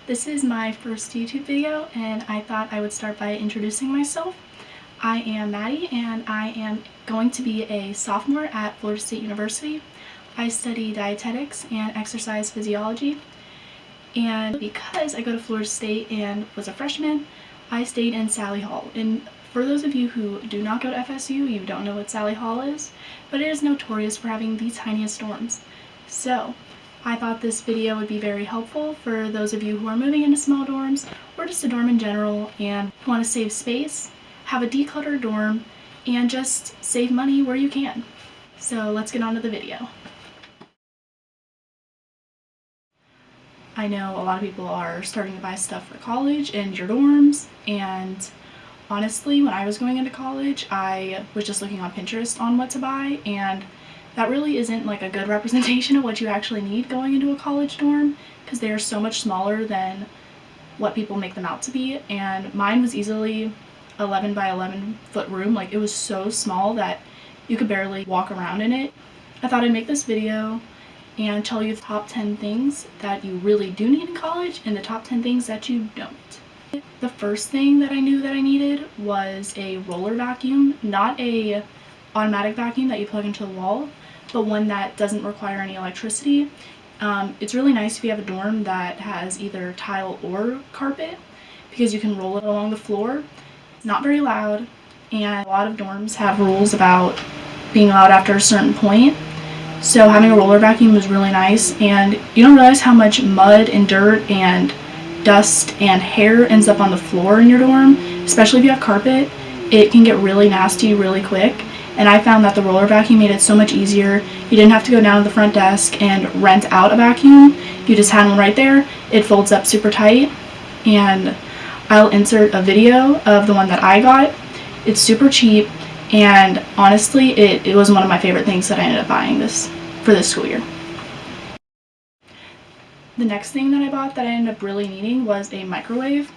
This is my first YouTube video and I thought I would start by introducing myself. I am Maddie and I am going to be a sophomore at Florida State University. I study dietetics and exercise physiology, and because I go to Florida State and was a freshman, I stayed in Sally Hall. And for those of you who do not go to FSU, you don't know what Sally Hall is, but it is notorious for having the tiniest dorms. So I thought this video would be very helpful for those of you who are moving into small dorms or just a dorm in general and want to save space, have a decluttered dorm, and just save money where you can. So let's get on to the video. I know a lot of people are starting to buy stuff for college and your dorms, and honestly, when I was going into college, I was just looking on Pinterest on what to buy, and that really isn't like a good representation of what you actually need going into a college dorm, because they are so much smaller than what people make them out to be. And mine was easily 11 by 11 foot room. Like, it was so small that you could barely walk around in it. I thought I'd make this video and tell you the top 10 things that you really do need in college and the top 10 things that you don't. The first thing that I knew that I needed was a roller vacuum, not a automatic vacuum that you plug into the wall, but one that doesn't require any electricity. It's really nice if you have a dorm that has either tile or carpet, because you can roll it along the floor. It's not very loud, and a lot of dorms have rules about being loud after a certain point. So having a roller vacuum was really nice, and you don't realize how much mud and dirt and dust and hair ends up on the floor in your dorm, especially if you have carpet. It can get really nasty really quick, and I found that the roller vacuum made it so much easier. You didn't have to go down to the front desk and rent out a vacuum. You just had one right there. It folds up super tight, and I'll insert a video of the one that I got. It's super cheap, and honestly, it was one of my favorite things that I ended up buying for this school year. The next thing that I bought that I ended up really needing was a microwave,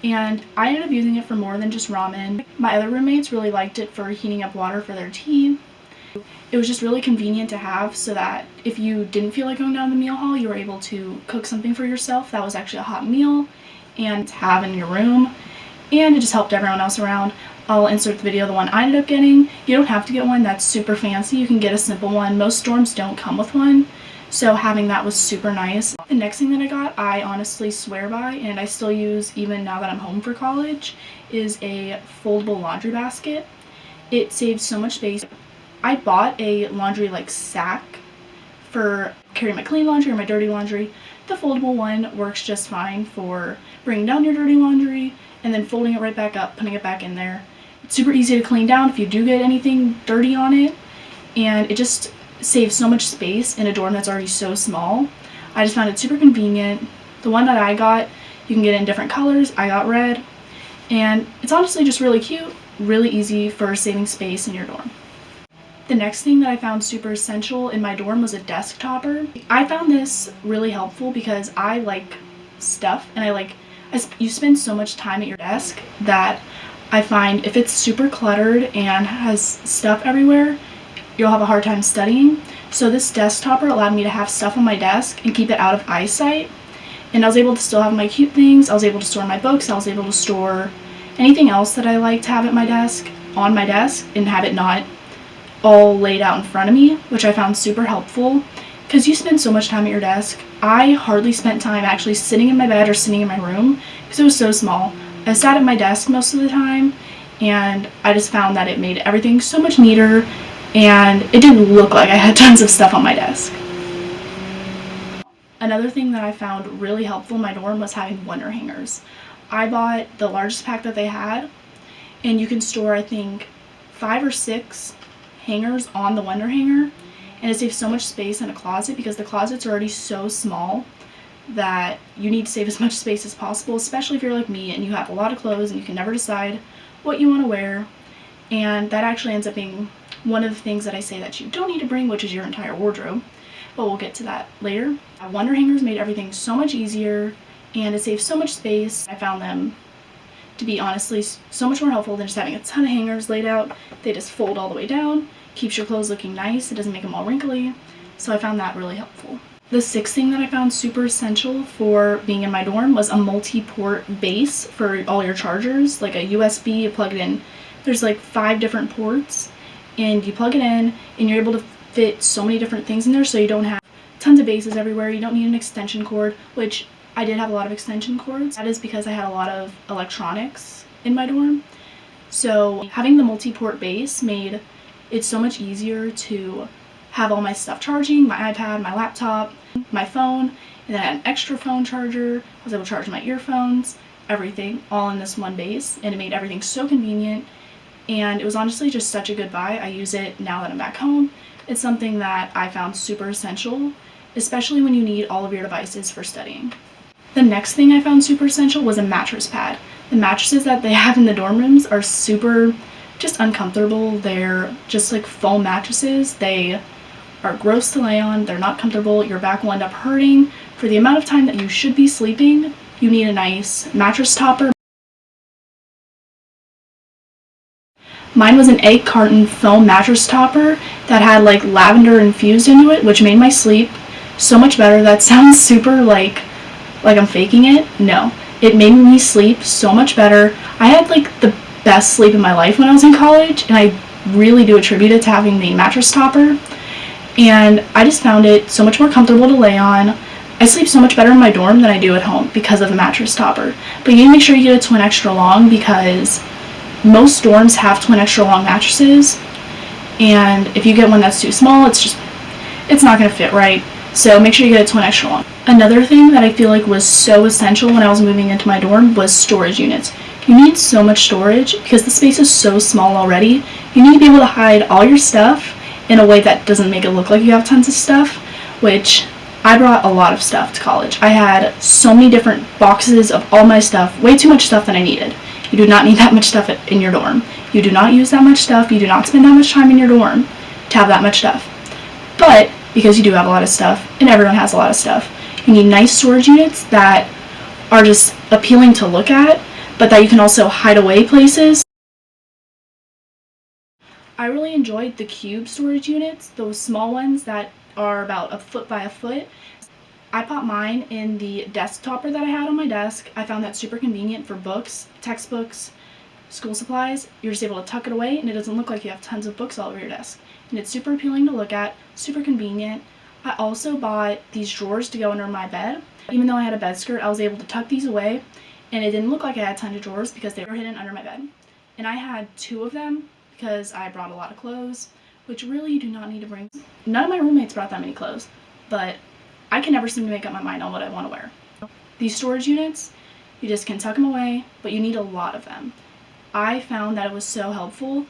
and I ended up using it for more than just ramen. My other roommates really liked it for heating up water for their tea. It was just really convenient to have, so that if you didn't feel like going down to the meal hall, you were able to cook something for yourself that was actually a hot meal and have in your room, and it just helped everyone else around. I'll insert the video of the one I ended up getting. You don't have to get one that's super fancy. You can get a simple one. Most dorms don't come with one, so having that was super nice. The next thing that I got, I honestly swear by, and I still use even now that I'm home for college, is a foldable laundry basket. It saves so much space. I bought a laundry sack for carrying my clean laundry or my dirty laundry. The foldable one works just fine for bringing down your dirty laundry and then folding it right back up, putting it back in there. It's super easy to clean down if you do get anything dirty on it, and it just saves so much space in a dorm that's already so small. I just found it super convenient. The one that I got, you can get it in different colors. I got red, and it's honestly just really cute, really easy for saving space in your dorm. The next thing that I found super essential in my dorm was a desk topper. I found this really helpful because I like stuff, and you spend so much time at your desk that I find if it's super cluttered and has stuff everywhere, you'll have a hard time studying. So this desk topper allowed me to have stuff on my desk and keep it out of eyesight, and I was able to still have my cute things. I was able to store my books. I was able to store anything else that I like to have at my desk on my desk and have it not all laid out in front of me, which I found super helpful because you spend so much time at your desk. I hardly spent time actually sitting in my bed or sitting in my room because it was so small. I sat at my desk most of the time, and I just found that it made everything so much neater, and it didn't look like I had tons of stuff on my desk. Another thing that I found really helpful in my dorm was having wonder hangers. I bought the largest pack that they had, and you can store, I think, 5 or 6 hangers on the wonder hanger, and it saves so much space in a closet because the closet's already so small that you need to save as much space as possible, especially if you're like me and you have a lot of clothes and you can never decide what you want to wear. And that actually ends up being one of the things that I say that you don't need to bring, which is your entire wardrobe, but we'll get to that later. Wonder hangers made everything so much easier, and it saves so much space. I found them to be honestly so much more helpful than just having a ton of hangers laid out. They just fold all the way down, keeps your clothes looking nice, it doesn't make them all wrinkly, so I found that really helpful. The sixth thing that I found super essential for being in my dorm was a multi-port base for all your chargers, like a USB, you plug it in. There's like 5 different ports, and you plug it in, and you're able to fit so many different things in there, so you don't have tons of bases everywhere. You don't need an extension cord, which I did have a lot of extension cords. That is because I had a lot of electronics in my dorm. So having the multi-port base made it so much easier to have all my stuff charging, my iPad, my laptop, my phone, and then I had an extra phone charger. I was able to charge my earphones, everything, all in this one base, and it made everything so convenient. And it was honestly just such a good buy. I use it now that I'm back home. It's something that I found super essential, especially when you need all of your devices for studying. The next thing I found super essential was a mattress pad. The mattresses that they have in the dorm rooms are super just uncomfortable. They're just like foam mattresses. They are gross to lay on. They're not comfortable. Your back will end up hurting. For the amount of time that you should be sleeping, you need a nice mattress topper. Mine was an egg carton foam mattress topper that had like lavender infused into it, which made my sleep so much better. That sounds super like I'm faking it. No, it made me sleep so much better. I had like the best sleep in my life when I was in college, and I really do attribute it to having the mattress topper. And I just found it so much more comfortable to lay on. I sleep so much better in my dorm than I do at home because of the mattress topper. But you need to make sure you get a twin extra long, because most dorms have twin extra long mattresses, and if you get one that's too small, it's not going to fit right. So make sure you get a twin extra long. Another thing that I feel like was so essential when I was moving into my dorm was storage units. You need so much storage because the space is so small already. You need to be able to hide all your stuff in a way that doesn't make it look like you have tons of stuff, which I brought a lot of stuff to college. I had so many different boxes of all my stuff, way too much stuff than I needed. You do not need that much stuff in your dorm. You do not use that much stuff. You do not spend that much time in your dorm to have that much stuff. But because you do have a lot of stuff, and everyone has a lot of stuff, you need nice storage units that are just appealing to look at, but that you can also hide away places. I really enjoyed the cube storage units, those small ones that are about a foot by a foot. I put mine in the desk topper that I had on my desk. I found that super convenient for books, textbooks, school supplies. You're just able to tuck it away, and it doesn't look like you have tons of books all over your desk. And it's super appealing to look at, super convenient. I also bought these drawers to go under my bed. Even though I had a bed skirt, I was able to tuck these away, and it didn't look like I had tons of drawers because they were hidden under my bed. And I had 2 of them because I brought a lot of clothes, which really you do not need to bring. None of my roommates brought that many clothes, but I can never seem to make up my mind on what I want to wear. These storage units, you just can tuck them away, but you need a lot of them. I found that it was so helpful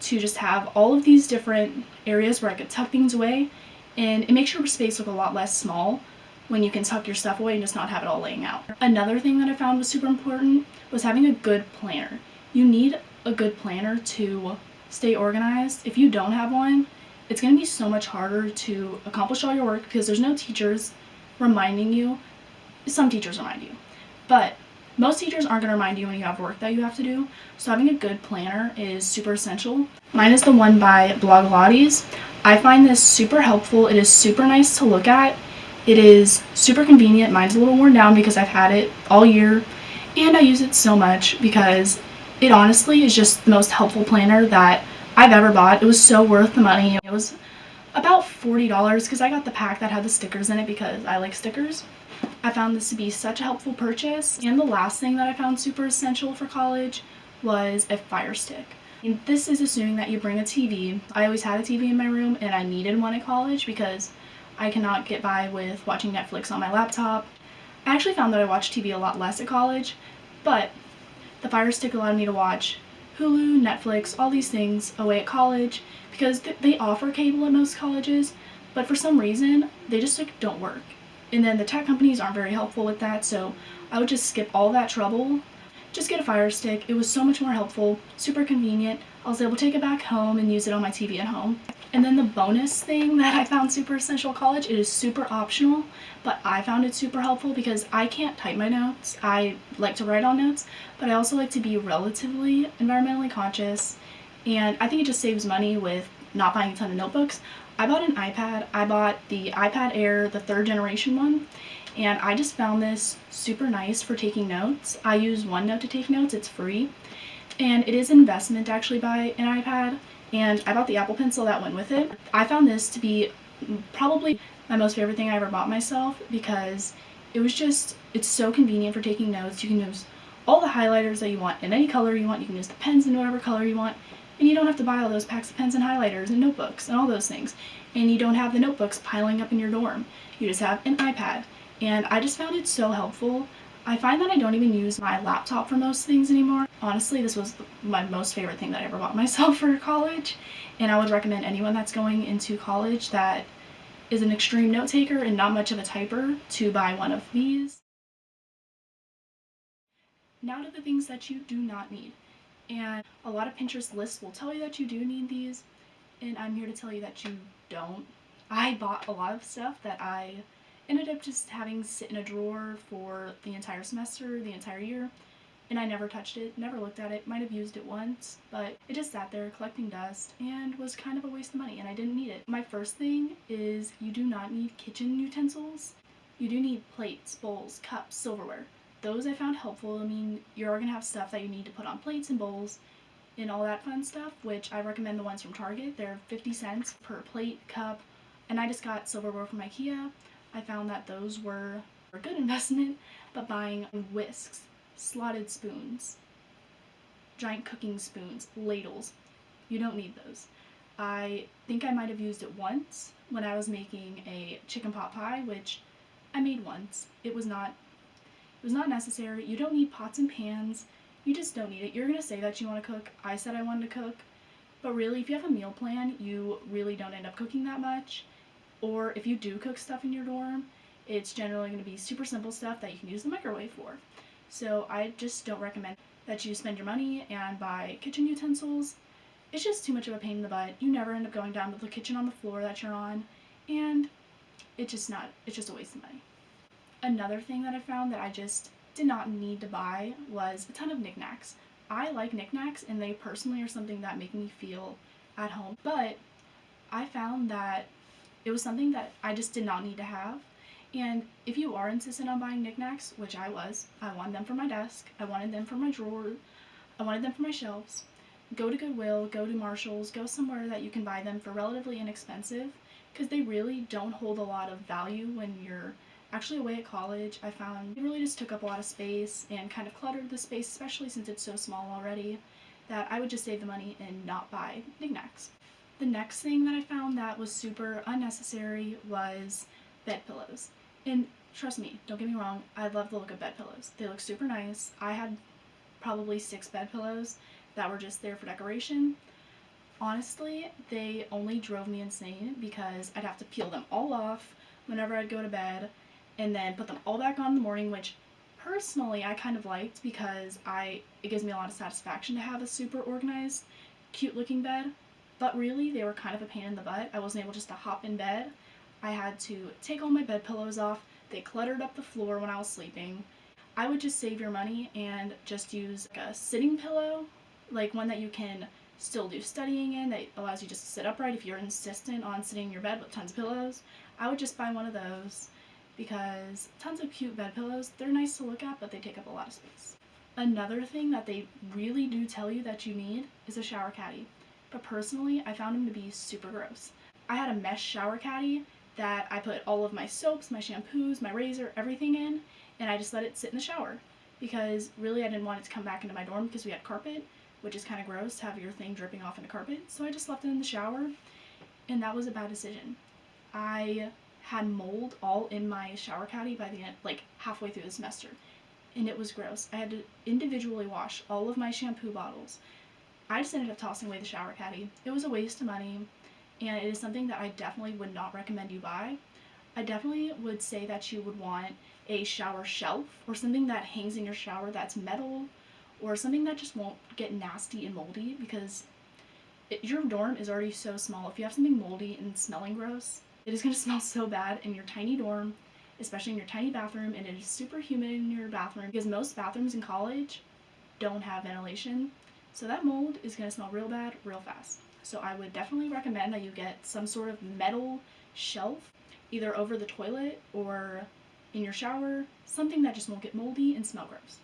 to just have all of these different areas where I could tuck things away, and it makes your space look a lot less small when you can tuck your stuff away and just not have it all laying out. Another thing that I found was super important was having a good planner. You need a good planner to stay organized. If you don't have one, it's going to be so much harder to accomplish all your work because there's no teachers reminding you. Some teachers remind you, but most teachers aren't going to remind you when you have work that you have to do. So having a good planner is super essential. Mine is the one by Blogilates. I find this super helpful. It is super nice to look at. It is super convenient. Mine's a little worn down because I've had it all year, and I use it so much because it honestly is just the most helpful planner that I've ever bought. It was so worth the money. It was about $40 because I got the pack that had the stickers in it because I like stickers. I found this to be such a helpful purchase. And the last thing that I found super essential for college was a Fire Stick. And this is assuming that you bring a TV. I always had a TV in my room, and I needed one at college because I cannot get by with watching Netflix on my laptop. I actually found that I watched TV a lot less at college, but the Fire Stick allowed me to watch Hulu, Netflix, all these things away at college because they offer cable at most colleges, but for some reason they just don't work. And then the tech companies aren't very helpful with that, so I would just skip all that trouble. Just get a Fire Stick. It was so much more helpful, super convenient. I was able to take it back home and use it on my TV at home. And then the bonus thing that I found super essential at college, it is super optional, but I found it super helpful because I can't type my notes. I like to write on notes, but I also like to be relatively environmentally conscious, and I think it just saves money with not buying a ton of notebooks. I bought an iPad. I bought the iPad Air, the 3rd generation one, and I just found this super nice for taking notes. I use OneNote to take notes, it's free, and it is an investment to actually buy an iPad, and I bought the Apple Pencil that went with it. I found this to be probably my most favorite thing I ever bought myself because it's so convenient for taking notes. You can use all the highlighters that you want in any color you want. You can use the pens in whatever color you want. And you don't have to buy all those packs of pens and highlighters and notebooks and all those things. And you don't have the notebooks piling up in your dorm. You just have an iPad. And I just found it so helpful. I find that I don't even use my laptop for most things anymore. Honestly, this was my most favorite thing that I ever bought myself for college. And I would recommend anyone that's going into college that is an extreme note taker and not much of a typer to buy one of these. Now to the things that you do not need. And a lot of Pinterest lists will tell you that you do need these, and I'm here to tell you that you don't. I bought a lot of stuff that I ended up just having sit in a drawer for the entire semester, the entire year, and I never touched it, never looked at it, might have used it once, but it just sat there collecting dust and was kind of a waste of money, and I didn't need it. My first thing is you do not need kitchen utensils. You do need plates, bowls, cups, silverware. Those I found helpful. I mean, you're going to have stuff that you need to put on plates and bowls and all that fun stuff, which I recommend the ones from Target. They're 50 cents per plate, cup, and I just got silverware from IKEA. I found that those were a good investment, but buying whisks, slotted spoons, giant cooking spoons, ladles, you don't need those. I think I might have used it once when I was making a chicken pot pie, which I made once. It was not necessary. You don't need pots and pans. You just don't need it. You're gonna say that you want to cook. I said I wanted to cook, but really, if you have a meal plan, you really don't end up cooking that much. Or if you do cook stuff in your dorm, it's generally going to be super simple stuff that you can use the microwave for. So I just don't recommend that you spend your money and buy kitchen utensils. It's just too much of a pain in the butt. You never end up going down to the kitchen on the floor that you're on, and it's just a waste of money. Another thing that I found that I just did not need to buy was a ton of knickknacks. I like knickknacks, and they personally are something that make me feel at home, but I found that it was something that I just did not need to have. And if you are insistent on buying knickknacks, which I was, I wanted them for my desk, I wanted them for my drawer, I wanted them for my shelves, go to Goodwill, go to Marshall's, go somewhere that you can buy them for relatively inexpensive, because they really don't hold a lot of value when you're actually away at college. I found it really just took up a lot of space and kind of cluttered the space, especially since it's so small already, that I would just save the money and not buy knickknacks. The next thing that I found that was super unnecessary was bed pillows. And trust me, don't get me wrong, I love the look of bed pillows. They look super nice. I had probably 6 bed pillows that were just there for decoration. Honestly, they only drove me insane because I'd have to peel them all off whenever I'd go to bed and then put them all back on in the morning, which personally I kind of liked because it gives me a lot of satisfaction to have a super organized, cute looking bed. But really, they were kind of a pain in the butt. I wasn't able just to hop in bed. I had to take all my bed pillows off. They cluttered up the floor when I was sleeping. I would just save your money and just use like a sitting pillow, like one that you can still do studying in, that allows you just to sit upright if you're insistent on sitting in your bed with tons of pillows. I would just buy one of those because tons of cute bed pillows, they're nice to look at, but they take up a lot of space. Another thing that they really do tell you that you need is a shower caddy. But personally, I found them to be super gross. I had a mesh shower caddy that I put all of my soaps, my shampoos, my razor, everything in, and I just let it sit in the shower because really I didn't want it to come back into my dorm because we had carpet, which is kind of gross to have your thing dripping off into carpet. So I just left it in the shower, and that was a bad decision. I had mold all in my shower caddy by the end, like halfway through the semester, and it was gross. I had to individually wash all of my shampoo bottles. I just ended up tossing away the shower caddy. It was a waste of money, and it is something that I definitely would not recommend you buy. I definitely would say that you would want a shower shelf or something that hangs in your shower that's metal or something that just won't get nasty and moldy because your dorm is already so small. If you have something moldy and smelling gross, it is going to smell so bad in your tiny dorm, especially in your tiny bathroom, and it is super humid in your bathroom because most bathrooms in college don't have ventilation. So that mold is going to smell real bad real fast. So I would definitely recommend that you get some sort of metal shelf, either over the toilet or in your shower, something that just won't get moldy and smell gross.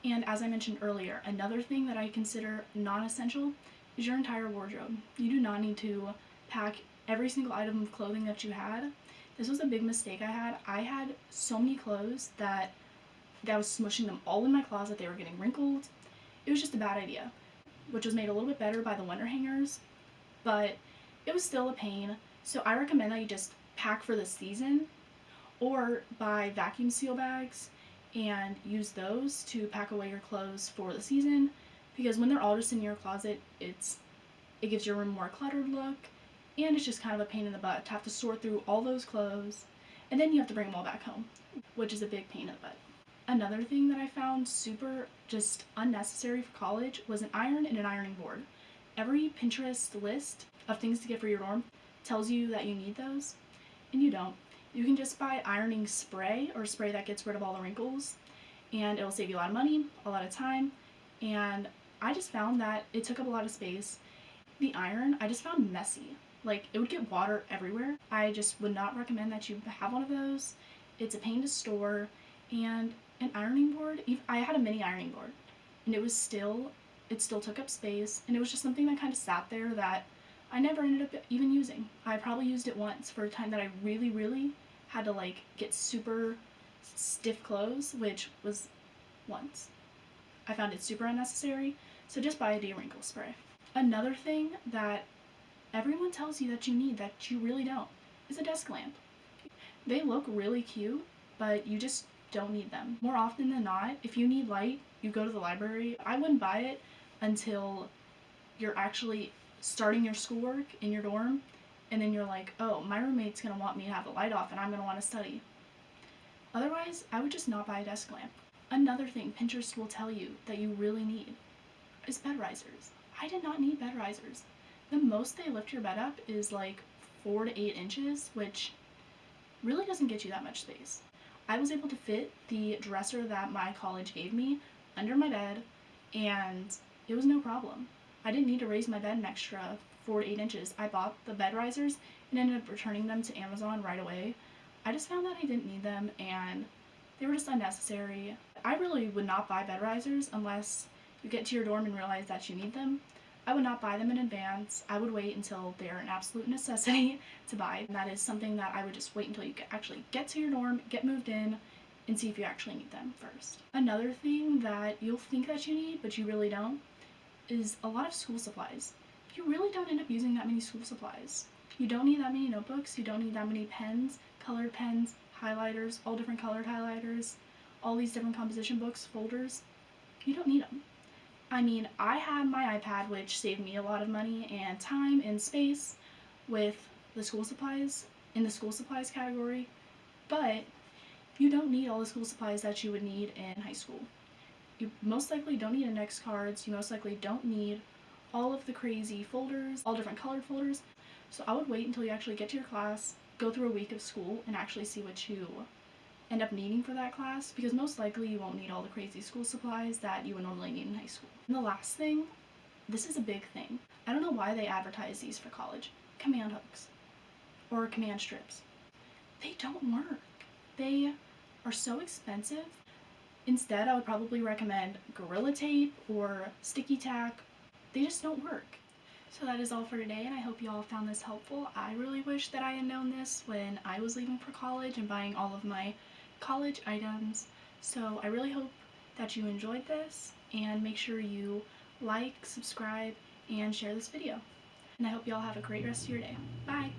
And as I mentioned earlier, another thing that I consider non-essential is your entire wardrobe. You do not need to pack every single item of clothing that you had. This was a big mistake I had. I had so many clothes that I was smushing them all in my closet. They were getting wrinkled. It was just a bad idea, which was made a little bit better by the winter hangers, but it was still a pain. So I recommend that you just pack for the season or buy vacuum seal bags and use those to pack away your clothes for the season, because when they're all just in your closet, it gives your room a more cluttered look, and it's just kind of a pain in the butt to have to sort through all those clothes, and then you have to bring them all back home, which is a big pain in the butt. Another thing that I found super just unnecessary for college was an iron and an ironing board. Every Pinterest list of things to get for your dorm tells you that you need those, and you don't. You can just buy ironing spray or spray that gets rid of all the wrinkles, and it'll save you a lot of money, a lot of time, and I just found that it took up a lot of space. The iron, I just found messy. Like, it would get water everywhere. I just would not recommend that you have one of those. It's a pain to store, and an ironing board, I had a mini ironing board, and it still took up space, and it was just something that kind of sat there that I never ended up even using. I probably used it once for a time that I really, really had to like get super stiff clothes, which was once. I found it super unnecessary, so just buy a de-wrinkle spray. Another thing that everyone tells you that you need that you really don't is a desk lamp. They look really cute, but you just don't need them. More often than not, if you need light, you go to the library. I wouldn't buy it until you're actually starting your schoolwork in your dorm, and then you're like, oh, my roommate's gonna want me to have the light off and I'm gonna want to study. Otherwise, I would just not buy a desk lamp. Another thing Pinterest will tell you that you really need is bed risers. I did not need bed risers. The most they lift your bed up is like 4 to 8 inches, which really doesn't get you that much space. I was able to fit the dresser that my college gave me under my bed, and it was no problem. I didn't need to raise my bed an extra 4 to 8 inches. I bought the bed risers and ended up returning them to Amazon right away. I just found that I didn't need them, and they were just unnecessary. I really would not buy bed risers unless you get to your dorm and realize that you need them. I would not buy them in advance. I would wait until they're an absolute necessity to buy. And that is something that I would just wait until you actually get to your dorm, get moved in, and see if you actually need them first. Another thing that you'll think that you need, but you really don't, is a lot of school supplies. You really don't end up using that many school supplies. You don't need that many notebooks, you don't need that many pens, highlighters, all different colored highlighters, all these different composition books, folders. You don't need them. I mean, I had my iPad, which saved me a lot of money and time and space with the school supplies, in the school supplies category, but you don't need all the school supplies that you would need in high school. You most likely don't need index cards, you most likely don't need all of the crazy folders, all different colored folders, so I would wait until you actually get to your class, go through a week of school, and actually see what you end up needing for that class, because most likely you won't need all the crazy school supplies that you would normally need in high school. And the last thing, this is a big thing. I don't know why they advertise these for college. Command hooks or command strips. They don't work. They are so expensive. Instead, I would probably recommend Gorilla Tape or sticky tack. They just don't work. So that is all for today, and I hope you all found this helpful. I really wish that I had known this when I was leaving for college and buying all of my college items. So I really hope that you enjoyed this, and make sure you like, subscribe, and share this video. And I hope you all have a great rest of your day. Bye!